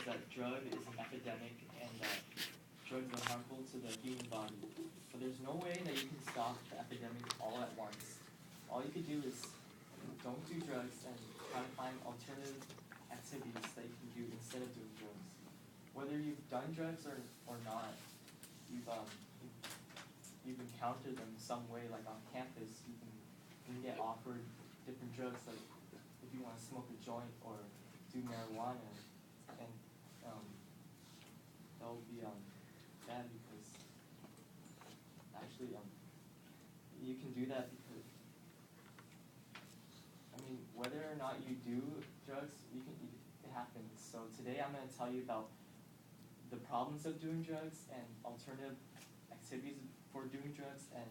that drug is an epidemic and that drugs are harmful to the human body. But there's no way that you can stop the epidemic all at once. All you could do is don't do drugs and try to find alternative activities that you can do instead of doing drugs. Whether you've done drugs or not, you've encountered them some way, like on campus. You can get offered different drugs, like if you want to smoke a joint or do marijuana, and that would be bad because actually you can do that because whether or not you do drugs, it happens. So today I'm going to tell you about the problems of doing drugs and alternative activities for doing drugs and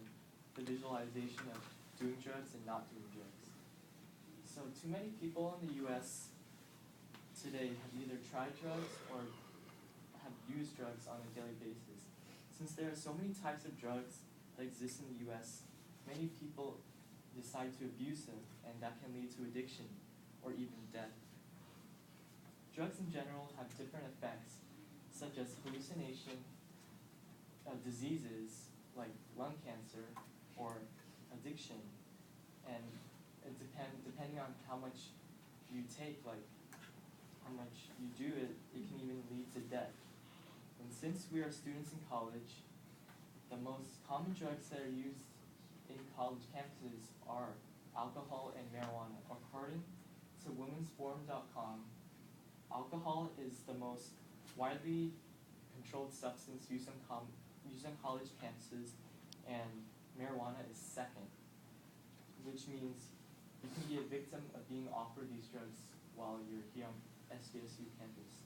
the visualization of doing drugs and not doing drugs. So too many people in the US today have either tried drugs or have used drugs on a daily basis. Since there are so many types of drugs that exist in the US, many people decide to abuse them, and that can lead to addiction or even death. Drugs in general have different effects, such as hallucination, diseases like lung cancer or addiction, and depending on how much you take, like how much you do it, it can even lead to death. And since we are students in college, the most common drugs that are used in college campuses are alcohol and marijuana. According to womensforum.com, alcohol is the most widely controlled substance used on college campuses, and marijuana is second, which means you can be a victim of being offered these drugs while you're here on SDSU campus.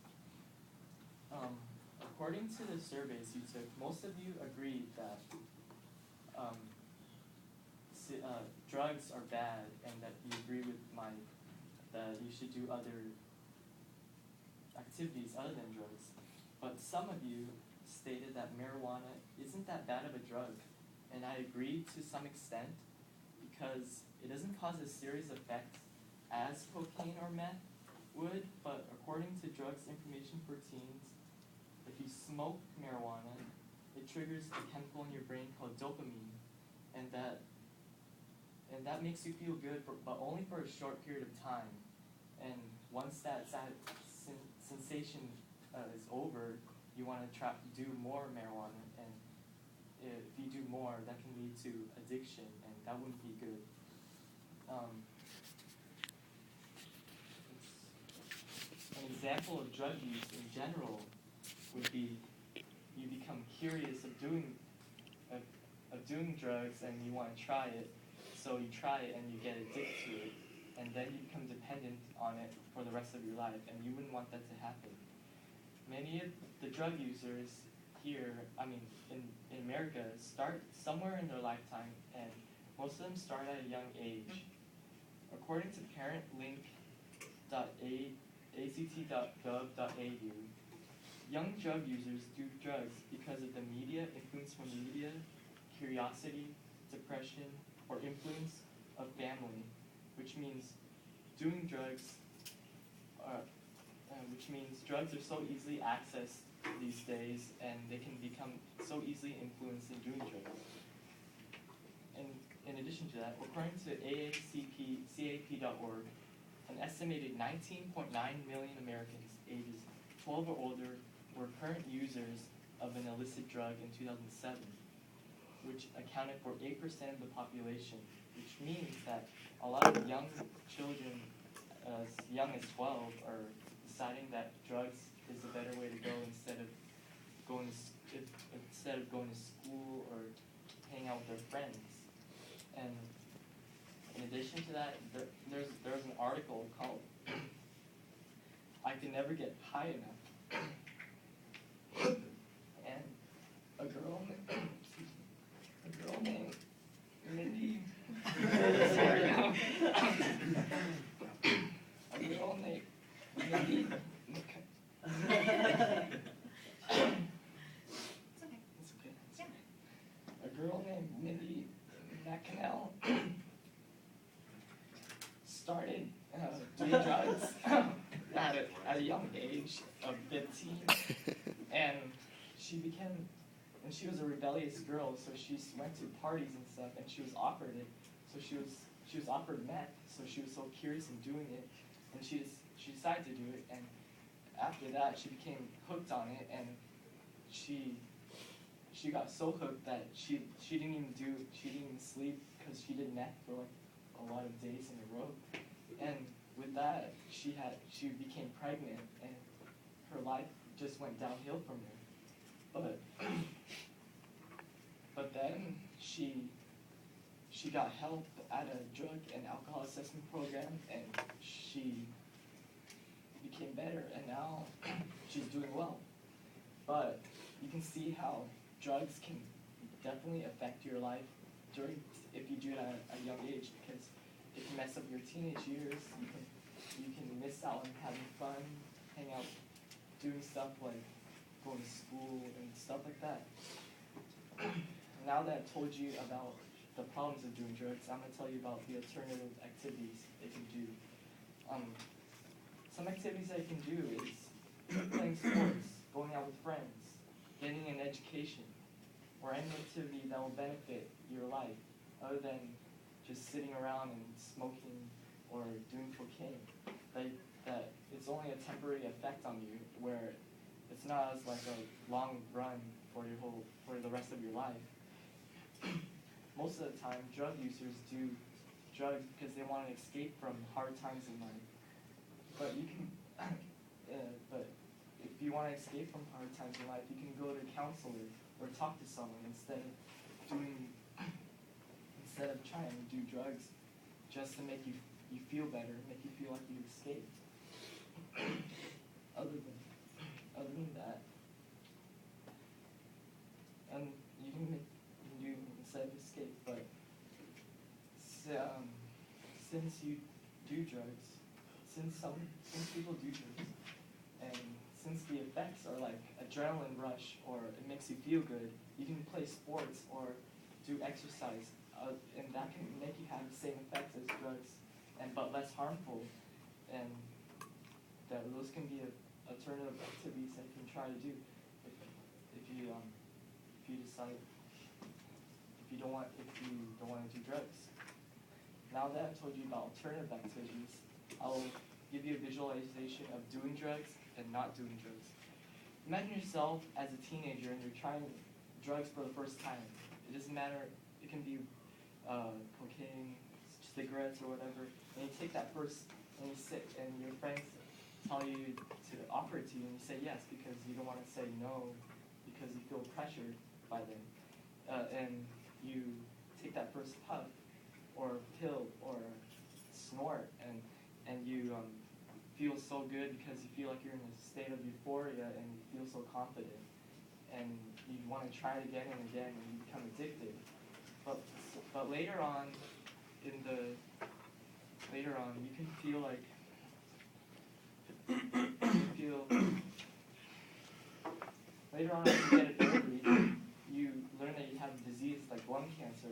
According to the surveys you took, most of you agreed that drugs are bad and that you agree with that you should do other activities other than drugs. But some of you stated that marijuana isn't that bad of a drug, and I agree to some extent because it doesn't cause a serious effect as cocaine or meth would, but according to Drugs Information for Teens, if you smoke marijuana, it triggers a chemical in your brain called dopamine, and that makes you feel good, but only for a short period of time. And once that sensation is over, you want to do more marijuana, and if you do more, that can lead to addiction, and that wouldn't be good. An example of drug use in general would be you become curious of doing drugs and you want to try it, so you try it and you get addicted to it, and then you become dependent on it for the rest of your life, and you wouldn't want that to happen. Many of the drug users here, in America, start somewhere in their lifetime, and most of them start at a young age. According to parentlink.act.gov.au, young drug users do drugs because of the media, influence from media, curiosity, depression, or influence of family, which means drugs are so easily accessed these days, and they can become so easily influenced in doing drugs. And in addition to that, according to AACP.org, an estimated 19.9 million Americans ages 12 or older were current users of an illicit drug in 2007, which accounted for 8% of the population, which means that a lot of young children as young as 12 are deciding that drugs is a better way to go instead of going to school or hang out with their friends. And in addition to that, there's an article called "I Can Never Get High Enough," and a girl named Mindy. Sorry, no. A girl named Mindy. It's okay. A girl named Mindy McCannell started doing drugs at a young age of 15, and she was a rebellious girl, so she went to parties and stuff, and she was offered it. So she was offered meth, so she was so curious in doing it, and she decided to do it, and after that she became hooked on it, and she got so hooked that she didn't even sleep because she did meth for like a lot of days in a row, and with that she became pregnant, and her life just went downhill from there. But then she got help at a drug and alcohol assessment program, and she became better, and now she's doing well. But you can see how drugs can definitely affect your life if you do it at a young age, because it can mess up your teenage years. You can miss out on having fun, hang out, doing stuff like going to school and stuff like that. Now that I've told you about the problems of doing drugs, I'm going to tell you about the alternative activities they can do. Some activities that you can do is playing sports, going out with friends, getting an education, or any activity that will benefit your life other than just sitting around and smoking or doing cocaine. That it's only a temporary effect on you, where it's not as like a long run for the rest of your life. Most of the time, drug users do drugs because they want to escape from hard times in life. But but if you want to escape from hard times in life, you can go to a counselor or talk to someone instead of trying to do drugs just to make you feel better, make you feel like you escaped. Other than that, and you can do instead of escape, but since you do drugs, since people do drugs, and since the effects are like adrenaline rush or it makes you feel good, you can play sports or do exercise, and that can make you have the same effects as drugs, but less harmful. And those can be alternative activities that you can try to do if you decide if you don't want to do drugs. Now that I've told you about alternative activities, I'll give you a visualization of doing drugs and not doing drugs. Imagine yourself as a teenager and you're trying drugs for the first time. It doesn't matter. It can be cocaine, cigarettes, or whatever. And you take that first, and you sit, and your friends tell you to offer it to you, and you say yes because you don't want to say no because you feel pressured by them. And you take that first puff, or pill, or snort, and you feel so good because you feel like you're in a state of euphoria and you feel so confident, and you want to try it again and again, and you become addicted. But later on, you can feel like later on, as you get older, you learn that you have a disease like lung cancer,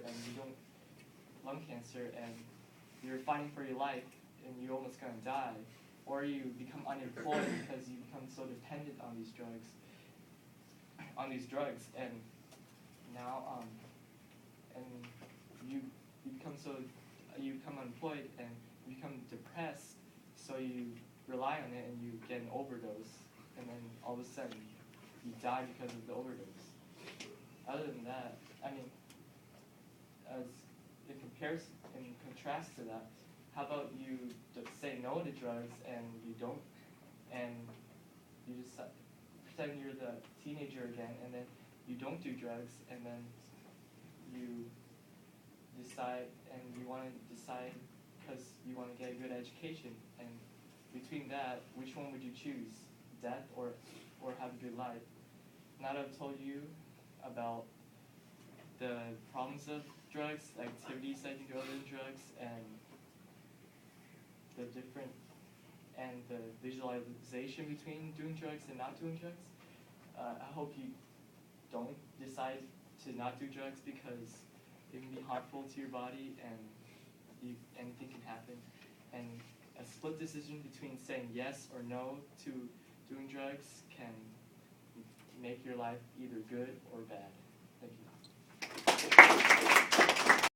and you're fighting for your life, and you're almost gonna die, or you become unemployed because you become so dependent on these drugs, and now and you become unemployed and you become depressed, so you rely on it and you get an overdose, and then all of a sudden you die because of the overdose. Other than that, I mean, as in contrast to that, how about you say no to drugs and you don't, and you just pretend you're the teenager again, and then you don't do drugs, and then you decide, and you want to decide because you want to get a good education, and between that, which one would you choose, death or have a good life? Now that I've told you about the problems of drugs, activities that you can do other than drugs, and the visualization between doing drugs and not doing drugs, I hope you don't decide to not do drugs because it can be harmful to your body and anything can happen. And a split decision between saying yes or no to doing drugs can make your life either good or bad. Thank you.